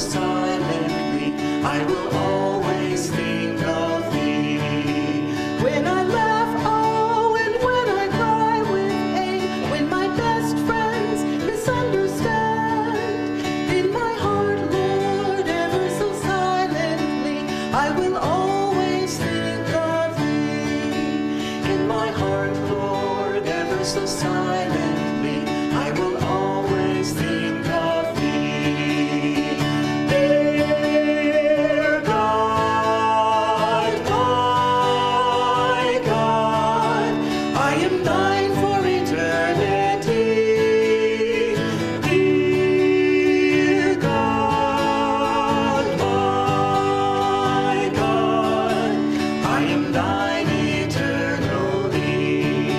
silently, I will always think of thee. When I laugh, oh, and when I cry with pain, when my best friends misunderstand, in my heart, Lord, ever so silently, I will always think of thee. In my heart, Lord, ever so silently, I will always think of thee. Dear God, my God, I am thine for eternity. Dear God, my God, I am thine eternally.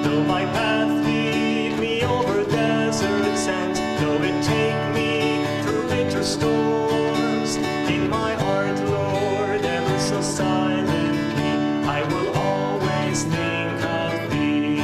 Though my path lead me over desert sands, though it take me through winter storms, in my heart, Lord, ever so silently, I will always think of thee.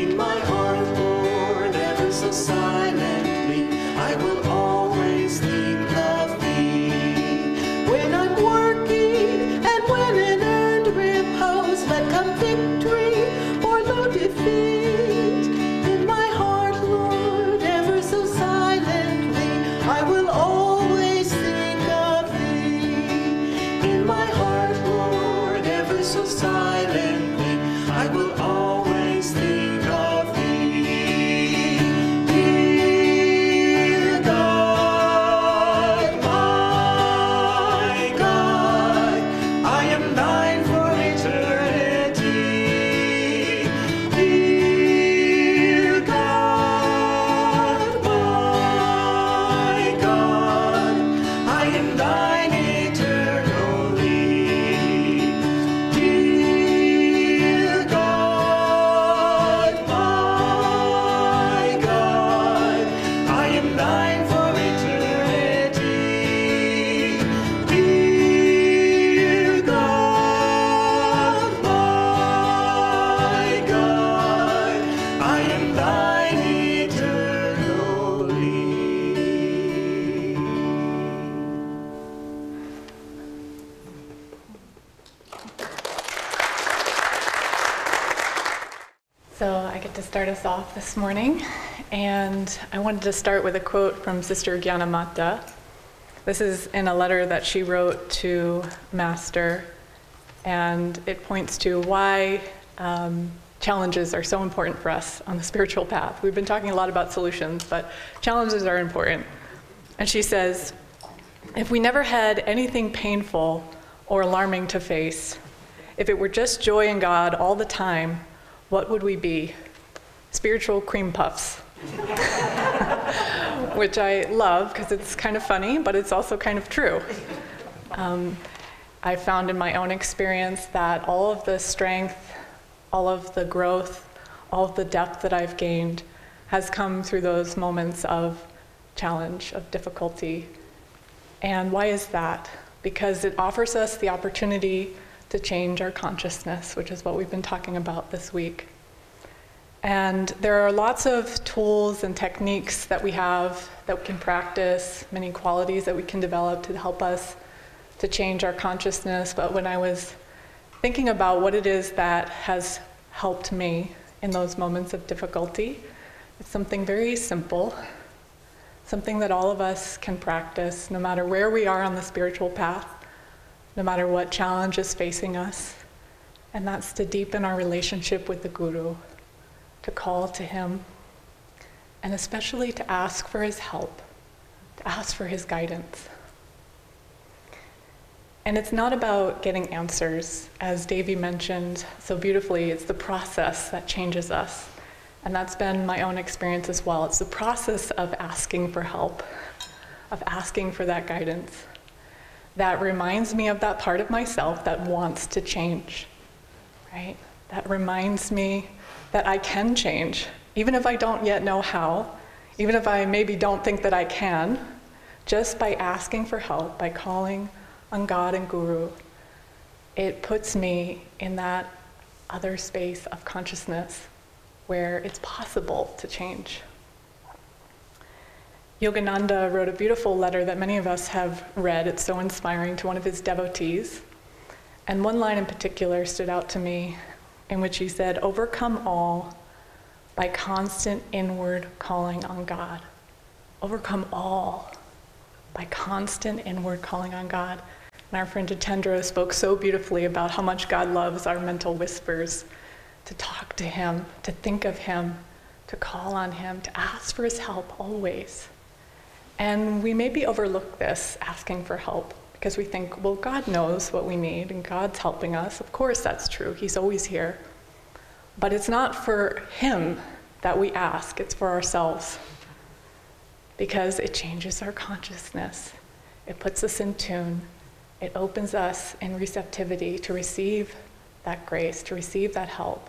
In my heart, Lord, ever so silently, I will always think of thee. When I'm working and when in earned repose, let come victory or low defeat. In my heart, Lord, ever so silently, I will always think of thee. In my heart, Lord, ever so silently, I will always think of thee. Dear God, my God, I am thine for eternity. Dear God, my God, I am thine eternally. Dear God, my God, I am thine for eternity. Dear God, my God, I am thine eternally. So I get to start us off this morning, and I wanted to start with a quote from Sister Gyanamata. This is in a letter that she wrote to Master, and it points to why challenges are so important for us on the spiritual path. We've been talking a lot about solutions, but challenges are important. And she says, if we never had anything painful or alarming to face, if it were just joy in God all the time, what would we be? Spiritual cream puffs. Which I love because it's kind of funny, but it's also kind of true. I found in my own experience that all of the strength, all of the growth, all of the depth that I've gained has come through those moments of challenge, of difficulty. And why is that? Because it offers us the opportunity to change our consciousness, which is what we've been talking about this week. And there are lots of tools and techniques that we have that we can practice, many qualities that we can develop to help us to change our consciousness. But when I was thinking about what it is that has helped me in those moments of difficulty, it's something very simple, something that all of us can practice no matter where we are on the spiritual path, no matter what challenge is facing us, and that's to deepen our relationship with the Guru, to call to him, and especially to ask for his help, to ask for his guidance. And it's not about getting answers. As Devi mentioned so beautifully, it's the process that changes us. And that's been my own experience as well. It's the process of asking for help, of asking for that guidance, that reminds me of that part of myself that wants to change, right? That reminds me that I can change, even if I don't yet know how, even if I maybe don't think that I can, just by asking for help, by calling on God and Guru, it puts me in that other space of consciousness where it's possible to change. Yogananda wrote a beautiful letter that many of us have read. It's so inspiring, to one of his devotees. And one line in particular stood out to me, in which he said, "Overcome all by constant inward calling on God." Overcome all by constant inward calling on God. And our friend Jitendra spoke so beautifully about how much God loves our mental whispers, to talk to him, to think of him, to call on him, to ask for his help always. And we maybe overlook this, asking for help, because we think, well, God knows what we need and God's helping us. Of course that's true, he's always here. But it's not for him that we ask, it's for ourselves. Because it changes our consciousness. It puts us in tune. It opens us in receptivity to receive that grace, to receive that help.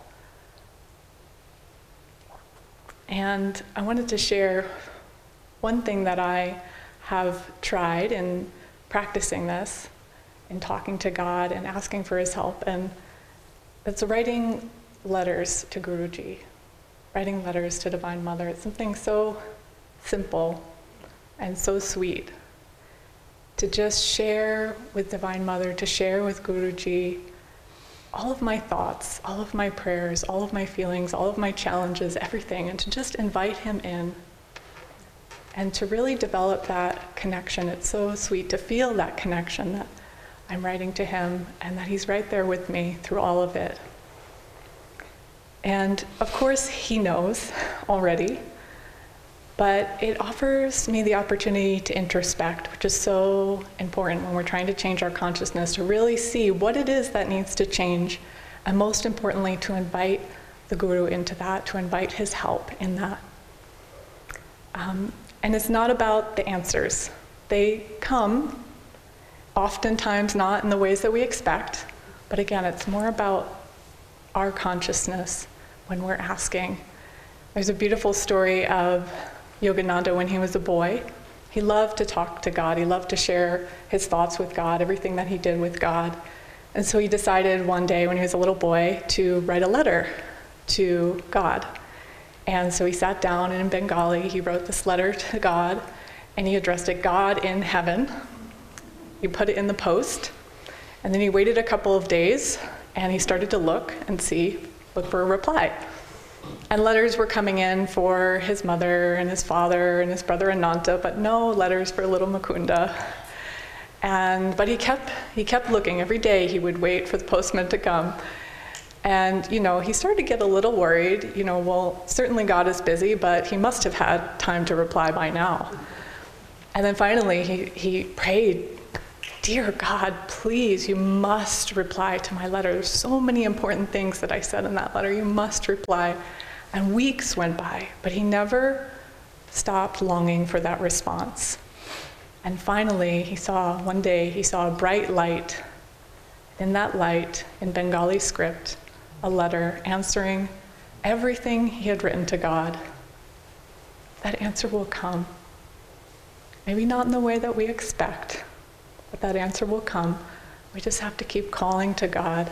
And I wanted to share one thing that I have tried in practicing this, in talking to God and asking for his help, and it's writing letters to Guruji, writing letters to Divine Mother. It's something so simple and so sweet to just share with Divine Mother, to share with Guruji all of my thoughts, all of my prayers, all of my feelings, all of my challenges, everything, and to just invite him in and to really develop that connection. It's so sweet to feel that connection, that I'm writing to him and that he's right there with me through all of it. And of course he knows already, but it offers me the opportunity to introspect, which is so important when we're trying to change our consciousness, to really see what it is that needs to change, and most importantly, to invite the Guru into that, to invite his help in that. And it's not about the answers. They come, oftentimes not in the ways that we expect, but again, it's more about our consciousness when we're asking. There's a beautiful story of Yogananda when he was a boy. He loved to talk to God. He loved to share his thoughts with God, everything that he did with God. And so he decided one day when he was a little boy to write a letter to God. And so he sat down, and in Bengali he wrote this letter to God, and he addressed it, "God in heaven." He put it in the post, and then he waited a couple of days, and he started to look for a reply. And letters were coming in for his mother and his father and his brother Ananta, but no letters for little Mukunda. But he kept looking. Every day he would wait for the postman to come. And he started to get a little worried. Well, certainly God is busy, but he must have had time to reply by now. And then finally he prayed, "Dear God, please, you must reply to my letter. There's so many important things that I said in that letter. You must reply." And weeks went by, but he never stopped longing for that response. And finally, one day he saw a bright light. In that light, in Bengali script, a letter answering everything he had written to God. That answer will come. Maybe not in the way that we expect, but that answer will come. We just have to keep calling to God.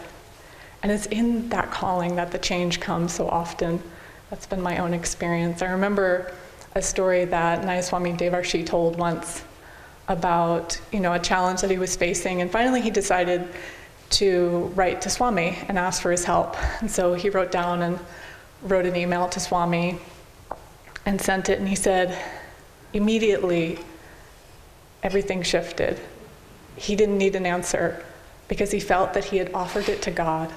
And it's in that calling that the change comes so often. That's been my own experience. I remember a story that Swami Devarshi told once about a challenge that he was facing, and finally he decided to write to Swami and ask for his help. And so he wrote down and wrote an email to Swami and sent it, and he said, immediately everything shifted. He didn't need an answer because he felt that he had offered it to God.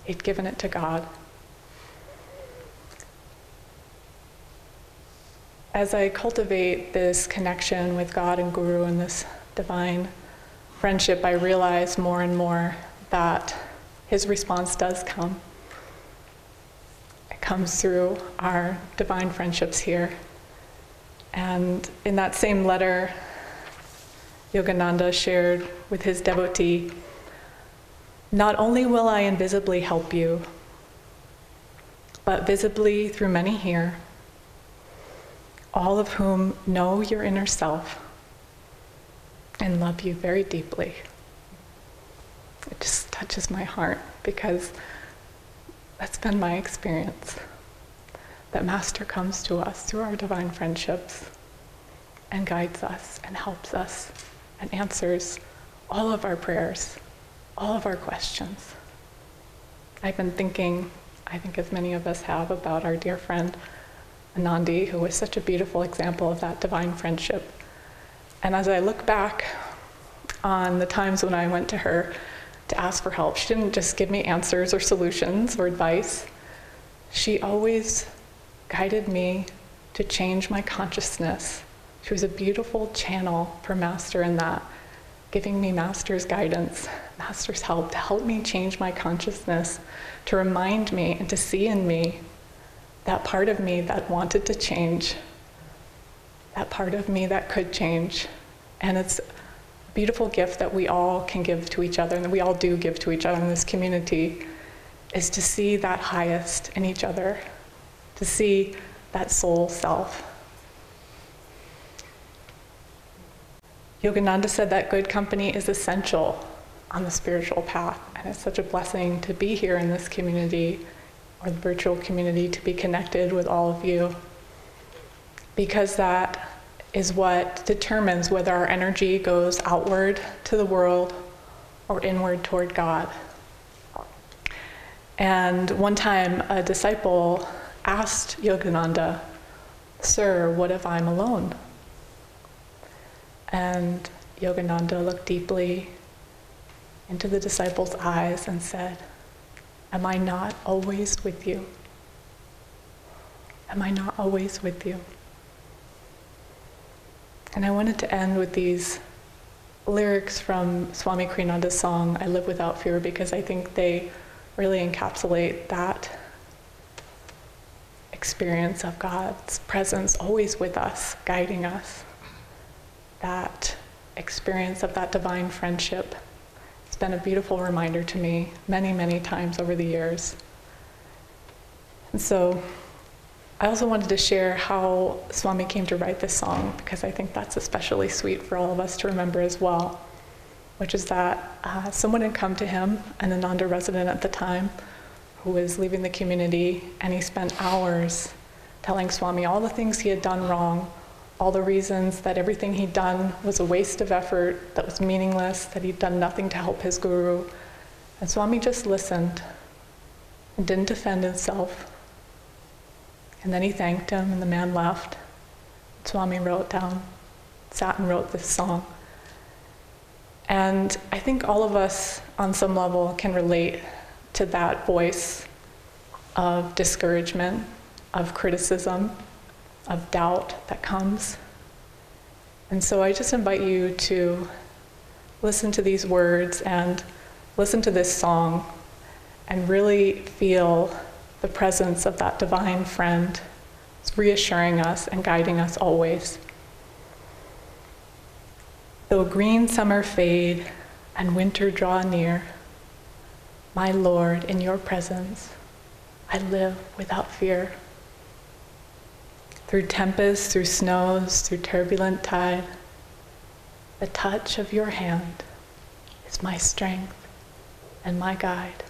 He'd given it to God. As I cultivate this connection with God and Guru and this divine friendship, I realize more and more that his response does come. It comes through our divine friendships here. And in that same letter, Yogananda shared with his devotee, "Not only will I invisibly help you, but visibly through many here, all of whom know your inner self and love you very deeply." It just touches my heart because that's been my experience. That Master comes to us through our divine friendships and guides us and helps us and answers all of our prayers, all of our questions. I've been thinking, I think as many of us have, about our dear friend Anandi, who was such a beautiful example of that divine friendship. And as I look back on the times when I went to her to ask for help, she didn't just give me answers or solutions or advice. She always guided me to change my consciousness. She was a beautiful channel for Master in that, giving me Master's guidance, Master's help, to help me change my consciousness, to remind me and to see in me that part of me that wanted to change, that part of me that could change. And it's a beautiful gift that we all can give to each other, and that we all do give to each other in this community, is to see that highest in each other, to see that soul self. Yogananda said that good company is essential on the spiritual path, and it's such a blessing to be here in this community, or the virtual community, to be connected with all of you, because that is what determines whether our energy goes outward to the world or inward toward God. And one time a disciple asked Yogananda, "Sir, what if I'm alone?" And Yogananda looked deeply into the disciple's eyes and said, "Am I not always with you? Am I not always with you?" And I wanted to end with these lyrics from Swami Kriyananda's song, "I Live Without Fear," because I think they really encapsulate that experience of God's presence always with us, guiding us. That experience of that divine friendship. It's been a beautiful reminder to me many, many times over the years. And so I also wanted to share how Swami came to write this song, because I think that's especially sweet for all of us to remember as well, which is that someone had come to him, an Ananda resident at the time, who was leaving the community, and he spent hours telling Swami all the things he had done wrong, all the reasons that everything he'd done was a waste of effort, that was meaningless, that he'd done nothing to help his guru. And Swami just listened and didn't defend himself. And then he thanked him, and the man left. Swami sat and wrote this song. And I think all of us, on some level, can relate to that voice of discouragement, of criticism, of doubt that comes. And so I just invite you to listen to these words and listen to this song and really feel the presence of that divine friend. It's reassuring us and guiding us always. Though green summer fade and winter draw near, my Lord, in your presence, I live without fear. Through tempests, through snows, through turbulent tide, the touch of your hand is my strength and my guide.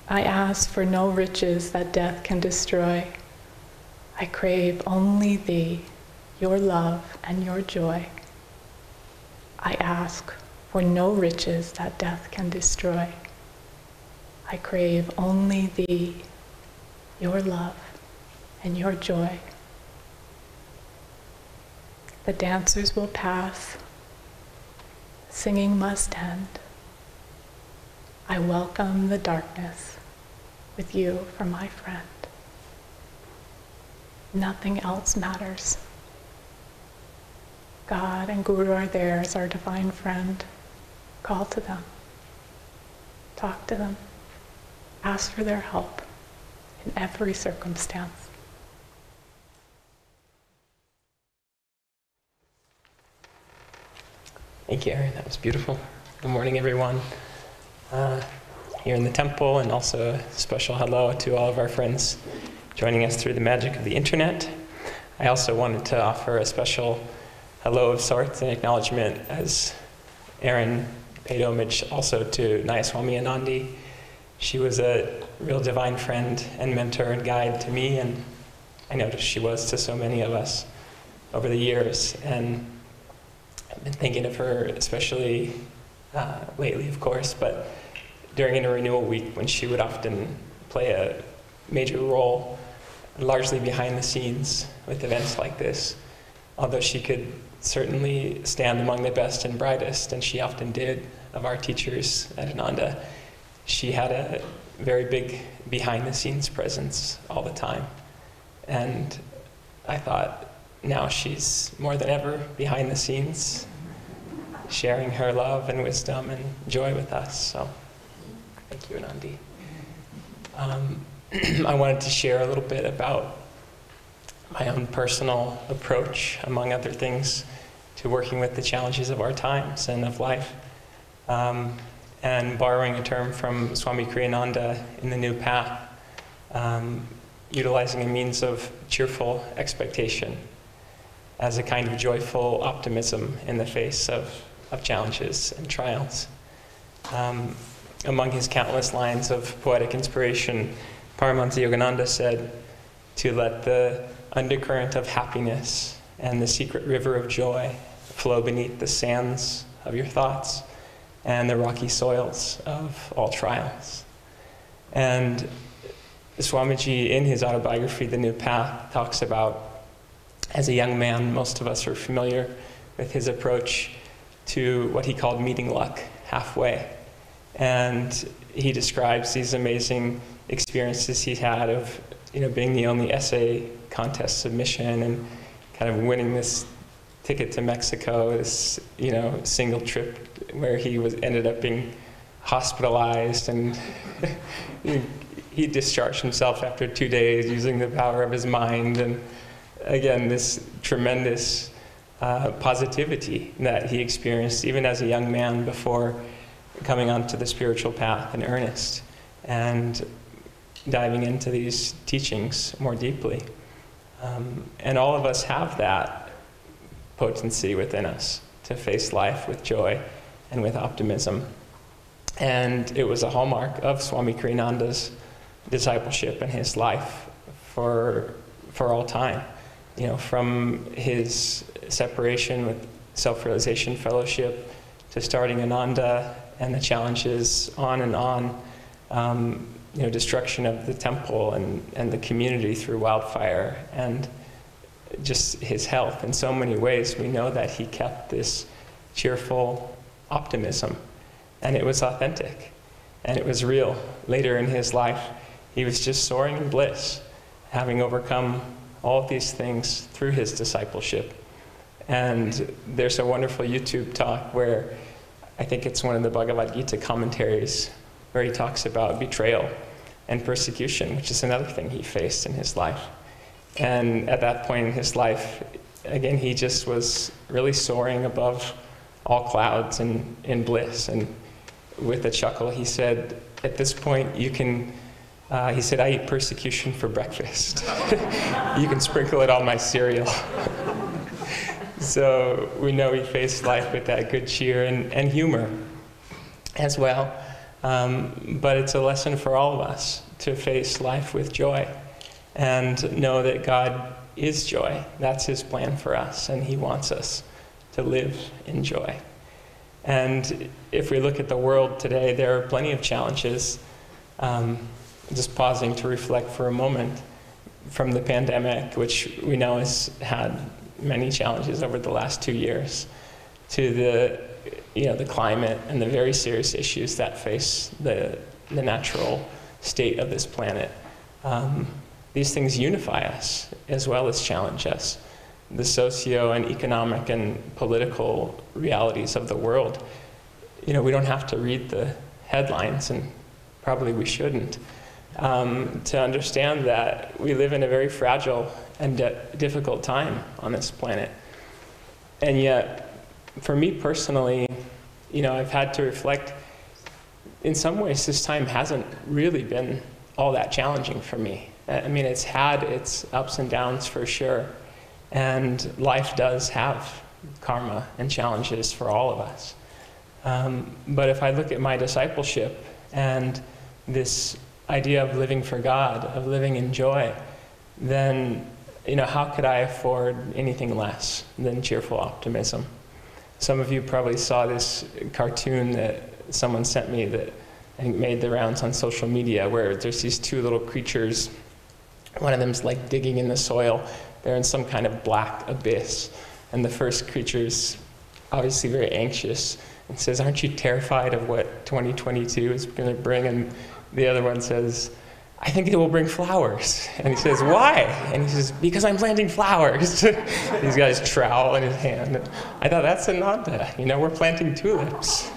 I ask for no riches that death can destroy. I crave only thee, your love and your joy. I ask for no riches that death can destroy. I crave only thee, your love and your joy. The dancers will pass, singing must end. I welcome the darkness with you for my friend. Nothing else matters. God and Guru are there as our divine friend. Call to them. Talk to them. Ask for their help in every circumstance. Thank you, Erin. That was beautiful. Good morning, everyone. Here in the temple, and also a special hello to all of our friends joining us through the magic of the internet. I also wanted to offer a special hello of sorts and acknowledgement, as Erin paid homage also to Swami Anandi. She was a real divine friend and mentor and guide to me, and I noticed she was to so many of us. over the years. And I've been thinking of her especially lately, of course, but during Inner Renewal week, when she would often play a major role, largely behind the scenes with events like this. Although she could certainly stand among the best and brightest, and she often did, of our teachers at Ananda, she had a very big behind-the-scenes presence all the time. And I thought, now she's more than ever behind the scenes, sharing her love and wisdom and joy with us. So thank you, Anandi. I wanted to share a little bit about my own personal approach, among other things, to working with the challenges of our times and of life. And borrowing a term from Swami Kriyananda in the New Path, utilizing a means of cheerful expectation as a kind of joyful optimism in the face of challenges and trials. Among his countless lines of poetic inspiration, Paramhansa Yogananda said, to let the undercurrent of happiness and the secret river of joy flow beneath the sands of your thoughts and the rocky soils of all trials. And Swamiji, in his autobiography, The New Path, talks about, as a young man, most of us are familiar with his approach to what he called meeting luck halfway. And he describes these amazing experiences he had of, being the only essay contest submission and kind of winning this ticket to Mexico, this, single trip where he ended up being hospitalized, and he discharged himself after 2 days using the power of his mind. And again, this tremendous positivity that he experienced even as a young man before coming onto the spiritual path in earnest and diving into these teachings more deeply. And all of us have that potency within us to face life with joy and with optimism. And it was a hallmark of Swami Kriyananda's discipleship and his life for all time. From his separation with Self-Realization Fellowship to starting Ananda and the challenges on and on, destruction of the temple and the community through wildfire, and just his health. In so many ways, we know that he kept this cheerful optimism, and it was authentic, and it was real. Later in his life, he was just soaring in bliss, having overcome all of these things through his discipleship. And there's a wonderful YouTube talk where, I think it's one of the Bhagavad Gita commentaries, where he talks about betrayal and persecution, which is another thing he faced in his life. And at that point in his life, again, he just was really soaring above all clouds and in bliss. And with a chuckle, he said, at this point, you can, he said, I eat persecution for breakfast. You can sprinkle it on my cereal. So we know he faced life with that good cheer and humor as well. But it's a lesson for all of us to face life with joy and know that God is joy. That's his plan for us, and he wants us to live in joy. And if we look at the world today, there are plenty of challenges. Just pausing to reflect for a moment, from the pandemic, which we know has had many challenges over the last 2 years, to the climate and the very serious issues that face the natural state of this planet. These things unify us as well as challenge us. The socio and economic and political realities of the world. We don't have to read the headlines, and probably we shouldn't, to understand that we live in a very fragile and difficult time on this planet. And yet, for me personally, I've had to reflect, in some ways this time hasn't really been all that challenging for me. I mean, it's had its ups and downs for sure, and life does have karma and challenges for all of us. But if I look at my discipleship and this idea of living for God, of living in joy, then how could I afford anything less than cheerful optimism? Some of you probably saw this cartoon that someone sent me that I think made the rounds on social media, where there's these two little creatures. One of them's like digging in the soil. They're in some kind of black abyss. And the first creature's obviously very anxious and says, "Aren't you terrified of what 2022 is going to bring?" And the other one says, "I think it will bring flowers." And he says, "Why?" And he says, "Because I'm planting flowers." These guys trowel in his hand. I thought, that's Ananda. We're planting tulips.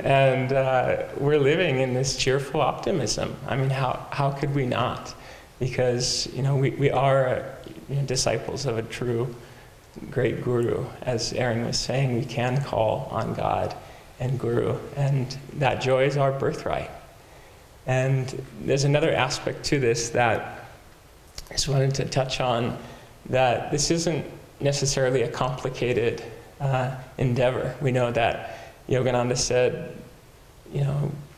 And we're living in this cheerful optimism. I mean, how could we not? Because, we are disciples of a true great guru. As Erin was saying, we can call on God and Guru, and that joy is our birthright. And there's another aspect to this that I just wanted to touch on, that this isn't necessarily a complicated endeavor. We know that Yogananda said,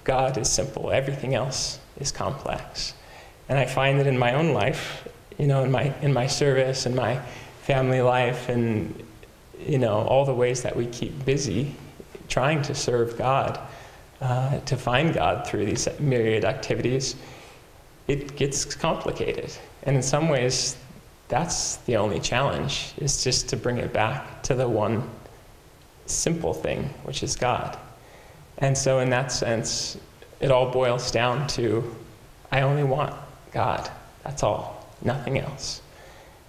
God is simple, everything else is complex. And I find that in my own life, in my service and my family life, and all the ways that we keep busy trying to serve God, to find God through these myriad activities, it gets complicated. And in some ways, that's the only challenge, is just to bring it back to the one simple thing, which is God. And so in that sense, it all boils down to, I only want God. That's all, nothing else.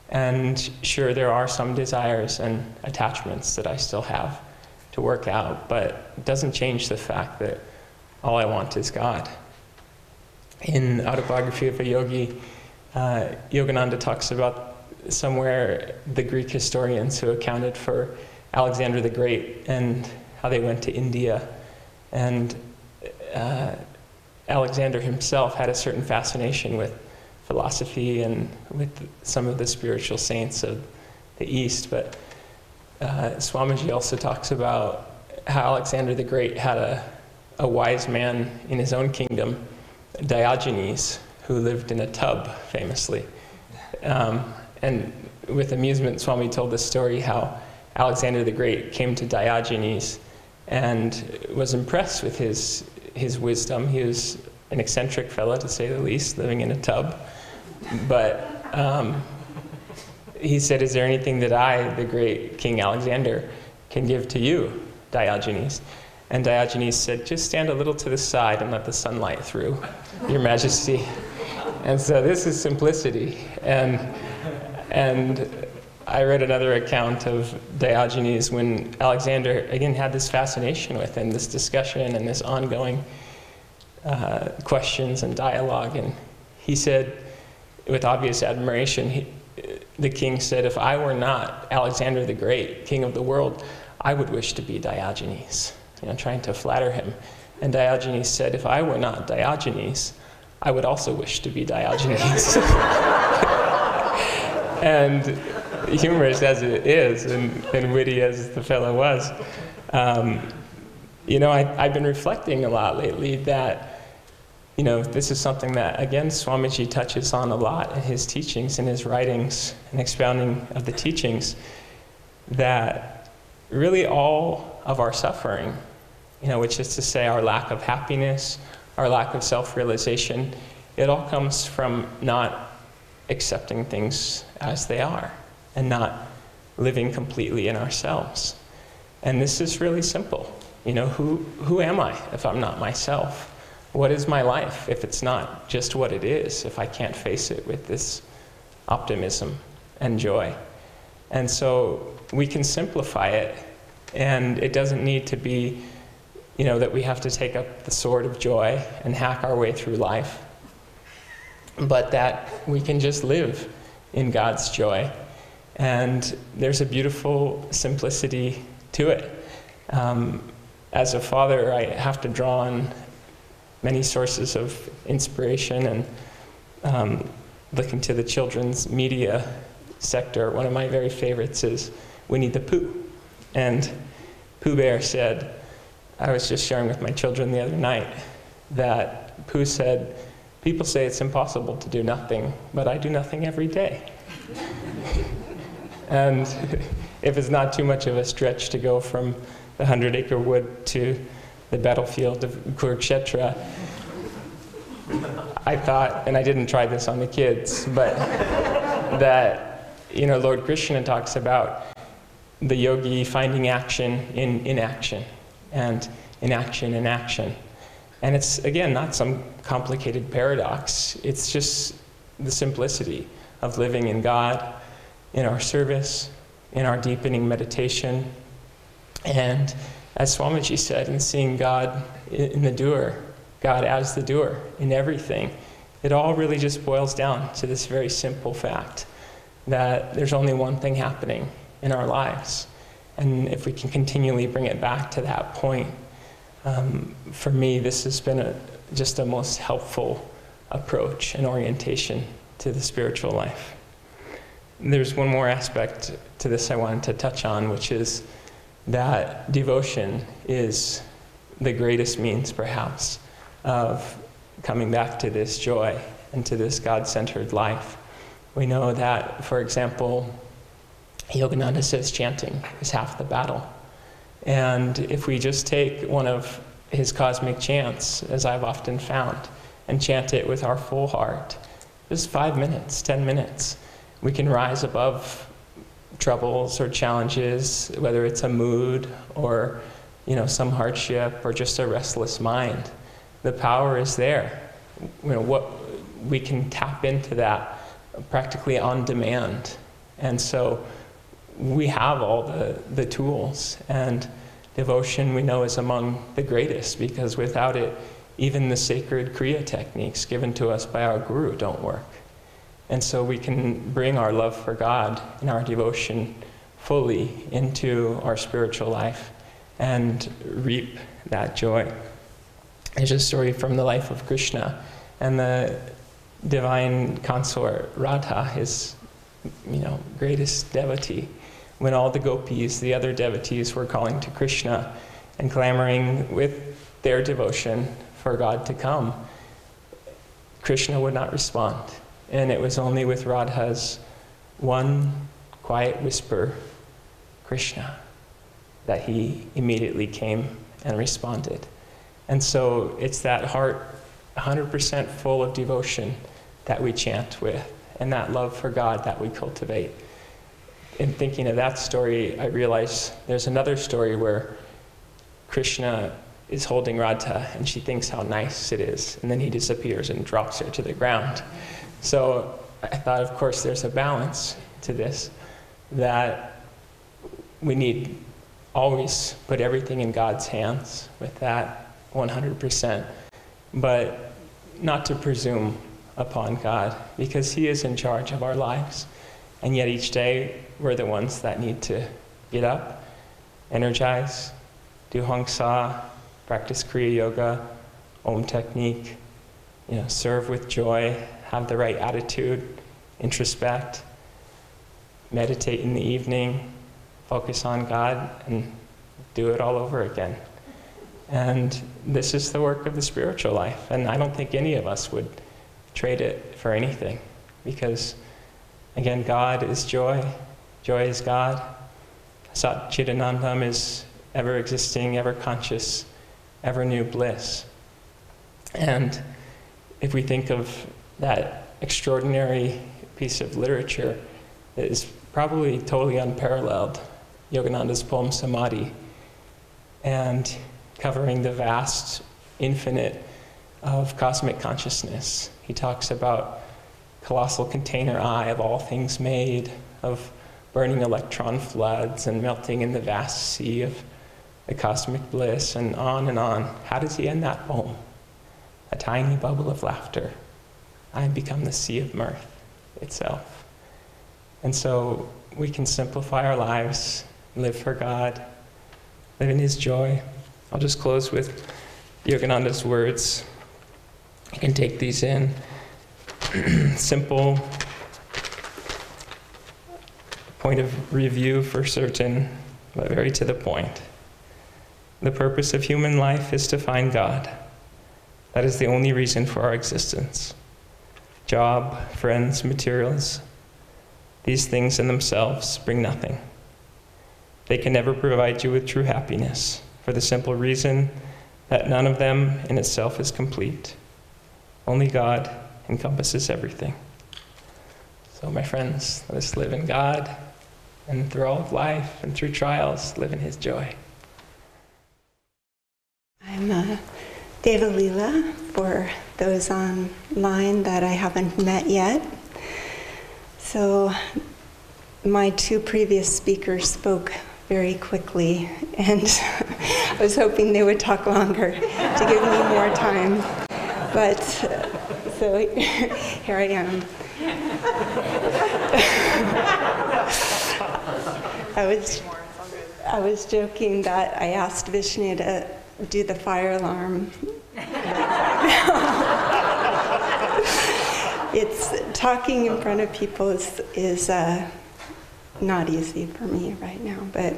And sure, there are some desires and attachments that I still have to work out, but it doesn't change the fact that all I want is God. In Autobiography of a Yogi, Yogananda talks about somewhere the Greek historians who accounted for Alexander the Great and how they went to India. And Alexander himself had a certain fascination with philosophy and with some of the spiritual saints of the East. But Swamiji also talks about how Alexander the Great had a wise man in his own kingdom, Diogenes, who lived in a tub, famously. And with amusement, Swami told the story how Alexander the Great came to Diogenes and was impressed with his wisdom. He was an eccentric fellow, to say the least, living in a tub. But he said, "Is there anything that I, the great King Alexander, can give to you, Diogenes?" And Diogenes said, "Just stand a little to the side and let the sunlight through, Your Majesty." And so this is simplicity. And I read another account of Diogenes when Alexander, again, had this fascination with him, this discussion and this ongoing questions and dialogue. And he said, with obvious admiration, the king said, "If I were not Alexander the Great, king of the world, I would wish to be Diogenes," trying to flatter him. And Diogenes said, "If I were not Diogenes, I would also wish to be Diogenes." And humorous as it is, and witty as the fellow was, I've been reflecting a lot lately that, this is something that, again, Swamiji touches on a lot in his teachings, in his writings, and expounding of the teachings, that really all of our suffering, which is to say our lack of happiness, our lack of self-realization, it all comes from not accepting things as they are and not living completely in ourselves. And this is really simple. Who am I if I'm not myself? What is my life if it's not just what it is, if I can't face it with this optimism and joy? And so we can simplify it, and it doesn't need to be, that we have to take up the sword of joy and hack our way through life, but that we can just live in God's joy. And there's a beautiful simplicity to it. As a father, I have to draw on many sources of inspiration, and looking to the children's media sector, one of my very favorites is Winnie the Pooh. And Pooh Bear said, I was just sharing with my children the other night, that Pooh said, "People say it's impossible to do nothing, but I do nothing every day." And if it's not too much of a stretch to go from the 100-acre wood to the battlefield of Kurukshetra, I thought, and I didn't try this on the kids, but that, Lord Krishna talks about the yogi finding action in inaction, and inaction in action. And it's, again, not some complicated paradox. It's just the simplicity of living in God, in our service, in our deepening meditation, and as Swamiji said, in seeing God in the doer, God as the doer in everything. It all really just boils down to this very simple fact that there's only one thing happening in our lives. And if we can continually bring it back to that point, for me, this has been just a most helpful approach and orientation to the spiritual life. There's one more aspect to this I wanted to touch on, which is that devotion is the greatest means, perhaps, of coming back to this joy and to this God-centered life. We know that, for example, Yogananda says chanting is half the battle. And if we just take one of his cosmic chants, as I've often found, and chant it with our full heart, just 5 minutes, 10 minutes, we can rise above troubles or challenges, whether it's a mood or some hardship or just a restless mind. The power is there. What we can tap into that practically on demand. And so we have all the tools, and devotion we know is among the greatest, because without it, even the sacred Kriya techniques given to us by our Guru don't work. And so we can bring our love for God and our devotion fully into our spiritual life and reap that joy. There's a story from the life of Krishna and the divine consort Radha, his greatest devotee. When all the gopis, the other devotees, were calling to Krishna and clamoring with their devotion for God to come, Krishna would not respond. And it was only with Radha's one quiet whisper, Krishna, that he immediately came and responded. And so it's that heart 100% full of devotion that we chant with, and that love for God that we cultivate. In thinking of that story, I realized there's another story where Krishna is holding Radha, and she thinks how nice it is, and then he disappears and drops her to the ground. So I thought, of course, there's a balance to this, that we need always put everything in God's hands with that 100%, but not to presume upon God, because he is in charge of our lives. And yet each day, we're the ones that need to get up, energize, do Hong Sa, practice Kriya Yoga, Om technique, serve with joy, have the right attitude, introspect, meditate in the evening, focus on God, and do it all over again. And this is the work of the spiritual life. And I don't think any of us would trade it for anything, because, again, God is joy. Joy is God. Sat Chidanandam is ever-existing, ever-conscious, ever-new bliss. And if we think of that extraordinary piece of literature that is probably totally unparalleled, Yogananda's poem Samadhi, and covering the vast, infinite of cosmic consciousness. He talks about colossal container eye of all things made, of burning electron floods and melting in the vast sea of the cosmic bliss, and on and on. How does he end that poem? A tiny bubble of laughter. I have become the sea of mirth itself. And so we can simplify our lives, live for God, live in his joy. I'll just close with Yogananda's words. You can take these in. Simple point of review for certain, but very to the point. The purpose of human life is to find God. That is the only reason for our existence. Job, friends, materials. These things in themselves bring nothing. They can never provide you with true happiness, for the simple reason that none of them in itself is complete. Only God encompasses everything. So my friends, let us live in God, and through all of life and through trials, live in His joy. I'm Devalila, for those online that I haven't met yet. So my two previous speakers spoke very quickly, and I was hoping they would talk longer to give me more time. But so here I am. I was joking that I asked Vishnu to do the fire alarm. It's talking in front of people is not easy for me right now, but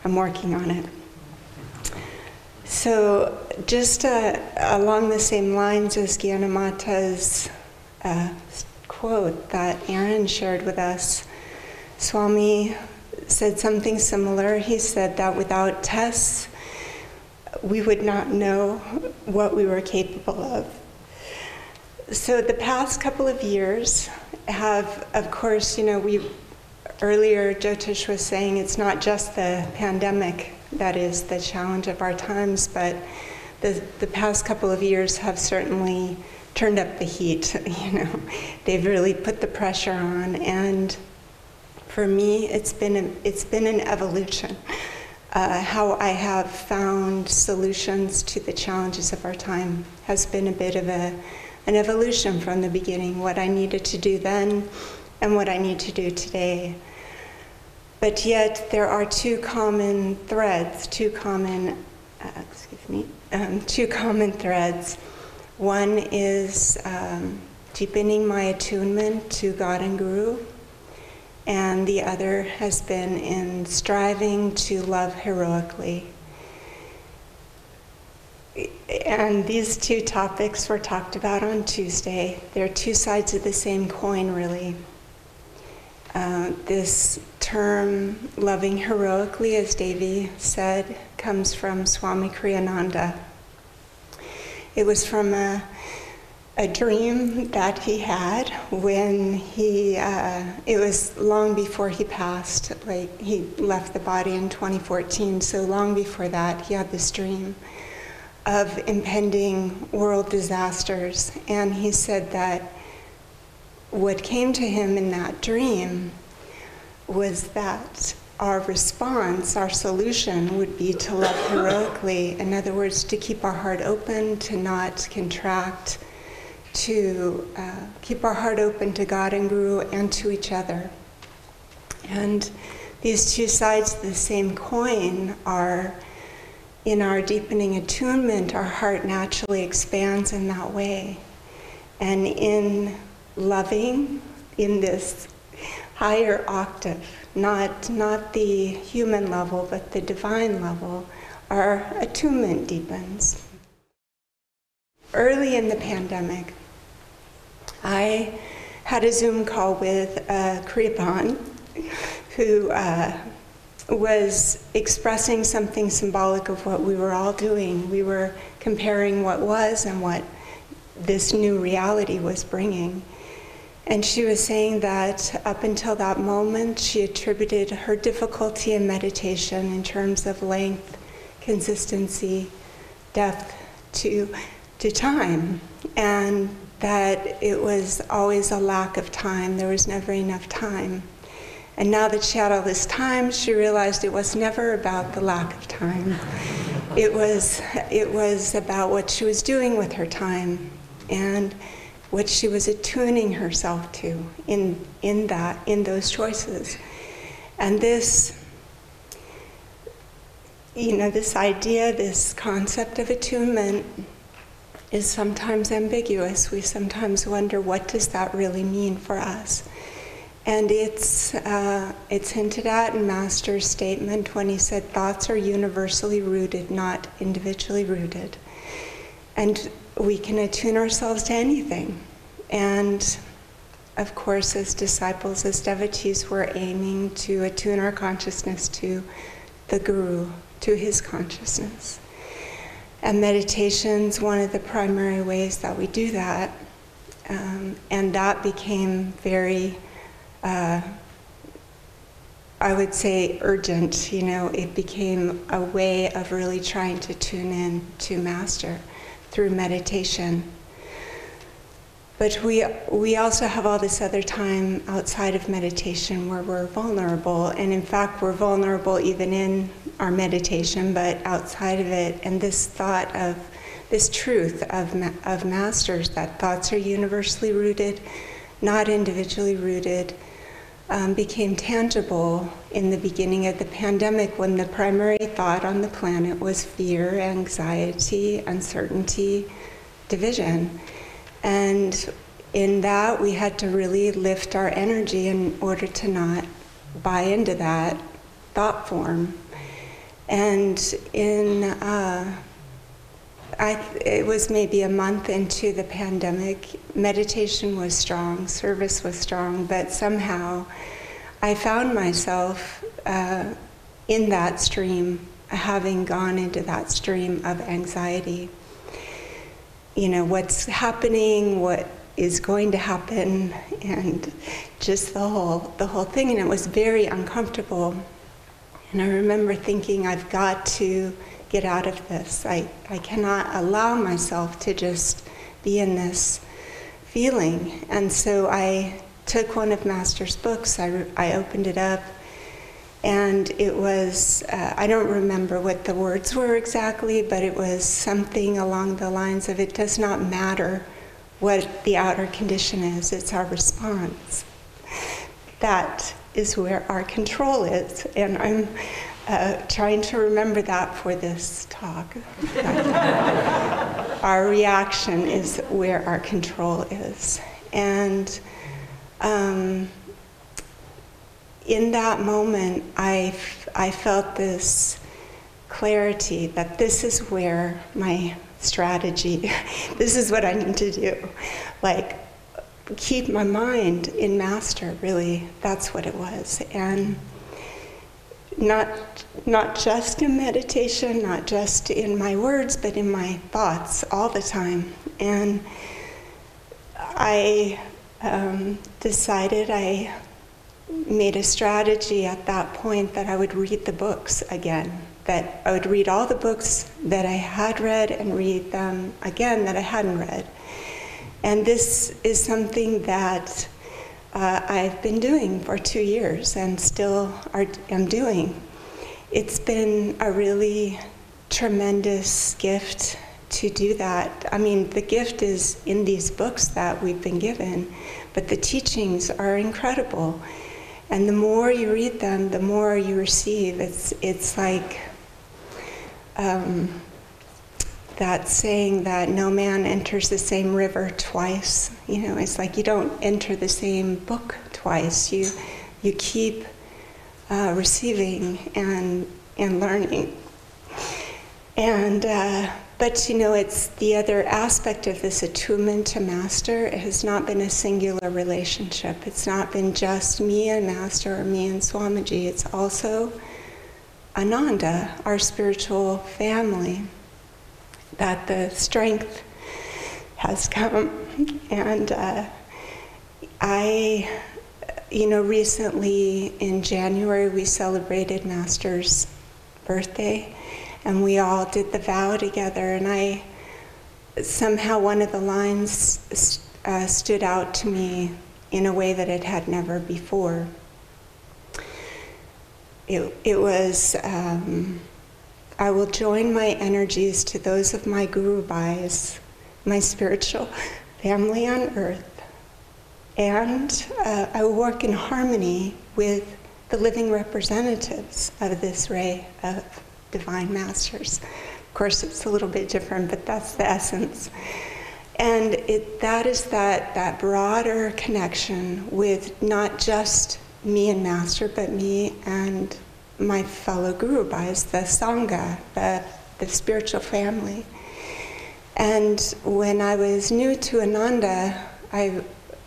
I'm working on it. So just along the same lines as Gyanamata's quote that Erin shared with us, Swami said something similar. He said that without tests, we would not know what we were capable of. So the past couple of years have, of course, earlier Jyotish was saying it's not just the pandemic that is the challenge of our times, but the past couple of years have certainly turned up the heat. They've really put the pressure on, and for me, it's been an evolution. How I have found solutions to the challenges of our time has been a bit of an evolution from the beginning, what I needed to do then and what I need to do today. But yet there are two common threads. One is deepening my attunement to God and Guru, and the other has been in striving to love heroically. And these two topics were talked about on Tuesday. They're two sides of the same coin, really. This term, loving heroically, as Devi said, comes from Swami Kriyananda. It was from a dream that he had when it was long before he passed. Like, he left the body in 2014, so long before that, he had this dream of impending world disasters. And he said that what came to him in that dream was that our response, our solution, would be to love heroically. In other words, to keep our heart open, to not contract, to keep our heart open to God and Guru and to each other. And these two sides of the same coin are, in our deepening attunement, our heart naturally expands in that way. And in loving, in this higher octave, not the human level, but the divine level, our attunement deepens. Early in the pandemic, I had a Zoom call with Kriyapan, who was expressing something symbolic of what we were all doing. We were comparing what was and what this new reality was bringing. And she was saying that up until that moment, she attributed her difficulty in meditation in terms of length, consistency, depth to time, and that it was always a lack of time. There was never enough time. And now that she had all this time, she realized it was never about the lack of time. It was about what she was doing with her time and what she was attuning herself to in those choices. And this idea, this concept of attunement is sometimes ambiguous. We sometimes wonder, what does that really mean for us? And it's hinted at in Master's statement when he said, thoughts are universally rooted, not individually rooted. And we can attune ourselves to anything. And of course, as disciples, as devotees, we're aiming to attune our consciousness to the Guru, to his consciousness. And meditation's one of the primary ways that we do that. And that became very, I would say, urgent. It became a way of really trying to tune in to Master through meditation. But we also have all this other time outside of meditation where we're vulnerable. And in fact, we're vulnerable even in our meditation, but outside of it. And this thought of, this truth of Masters, that thoughts are universally rooted, not individually rooted, became tangible in the beginning of the pandemic, when the primary thought on the planet was fear, anxiety, uncertainty, division. And in that, we had to really lift our energy in order to not buy into that thought form. And it was maybe a month into the pandemic. Meditation was strong, service was strong, but somehow I found myself in that stream, having gone into that stream of anxiety. What's happening, what is going to happen, and just the whole thing. And it was very uncomfortable. And I remember thinking, I've got to get out of this. I cannot allow myself to just be in this feeling. And so I took one of Master's books, I opened it up, and it was, I don't remember what the words were exactly, but it was something along the lines of, it does not matter what the outer condition is, it's our response. That is where our control is. And I'm trying to remember that for this talk. Our reaction is where our control is. And in that moment, I felt this clarity that this is where my strategy, this is what I need to do. Like, keep my mind in Master, really. That's what it was. And not just in meditation, not just in my words, but in my thoughts all the time. And I decided, I made a strategy at that point that I would read the books again, that I would read all the books that I had read and read them again that I hadn't read. And this is something that I've been doing for 2 years and still am doing. It's been a really tremendous gift to do that. I mean, the gift is in these books that we've been given, but the teachings are incredible. And the more you read them, the more you receive. It's like that saying that no man enters the same river twice. It's like you don't enter the same book twice. You keep receiving and learning. And but it's the other aspect of this attunement to Master. It has not been a singular relationship. It's not been just me and Master or me and Swamiji. It's also Ananda, our spiritual family, that the strength has come. And recently in January we celebrated Master's birthday, and we all did the vow together, and somehow one of the lines stood out to me in a way that it had never before. It was, I will join my energies to those of my Guru Bhais, my spiritual family on earth, and I will work in harmony with the living representatives of this ray of Divine Masters. Of course, it's a little bit different, but that's the essence. And that is that broader connection with not just me and Master, but me and my fellow Guru Bhais, the Sangha, the spiritual family. And when I was new to Ananda,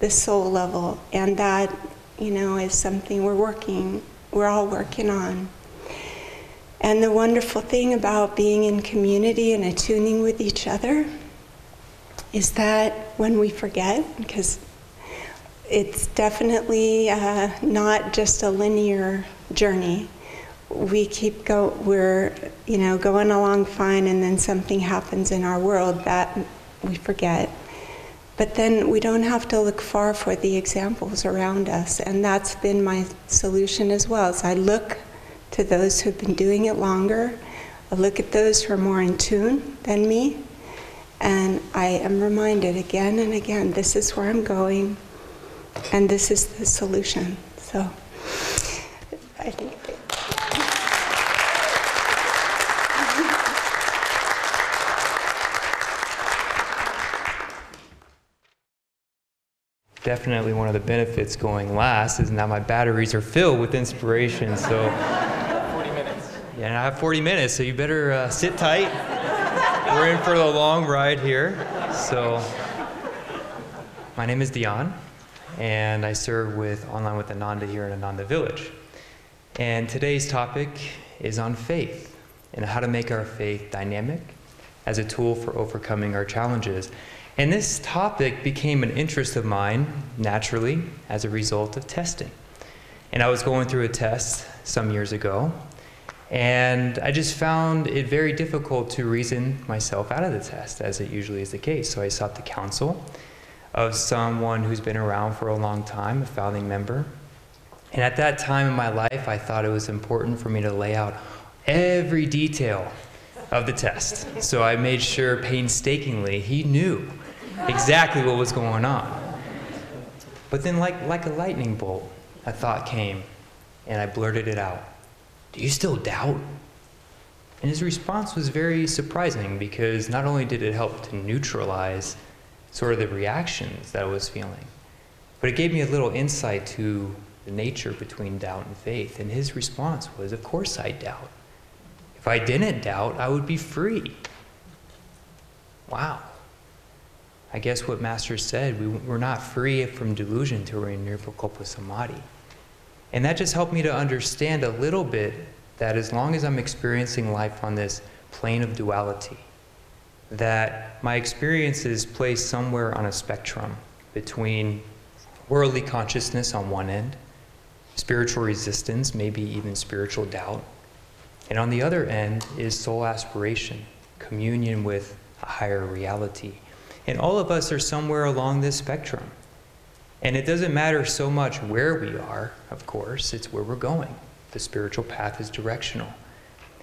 the soul level, and that, is something we're all working on. And the wonderful thing about being in community and attuning with each other is that when we forget, because it's definitely not just a linear journey. We're going along fine, and then something happens in our world that we forget. But then we don't have to look far for the examples around us, and that's been my solution as well. As I look to those who've been doing it longer, I look at those who are more in tune than me, and I am reminded again and again, this is where I'm going, and this is the solution. So I think definitely one of the benefits going last is now my batteries are filled with inspiration. So 40 minutes. Yeah, and I have 40 minutes, so you better sit tight. We're in for the long ride here. So my name is Dhyan, and I serve online with Ananda here in Ananda Village. And today's topic is on faith and how to make our faith dynamic as a tool for overcoming our challenges. And this topic became an interest of mine naturally as a result of testing. And I was going through a test some years ago, and I just found it very difficult to reason myself out of the test, as it usually is the case. So I sought the counsel of someone who's been around for a long time, a founding member. And at that time in my life, I thought it was important for me to lay out every detail of the test. So I made sure painstakingly he knew exactly what was going on. But then like a lightning bolt, a thought came, and I blurted it out. Do you still doubt? And his response was very surprising, because not only did it help to neutralize sort of the reactions that I was feeling, but it gave me a little insight to the nature between doubt and faith. And his response was, of course I doubt. If I didn't doubt, I would be free. Wow. I guess what Master said, we're not free from delusion till we're in nirvikalpa samadhi. And that just helped me to understand a little bit that as long as I'm experiencing life on this plane of duality, that my experience is placed somewhere on a spectrum between worldly consciousness on one end, spiritual resistance, maybe even spiritual doubt, and on the other end is soul aspiration, communion with a higher reality. And all of us are somewhere along this spectrum. And it doesn't matter so much where we are, of course, it's where we're going. The spiritual path is directional.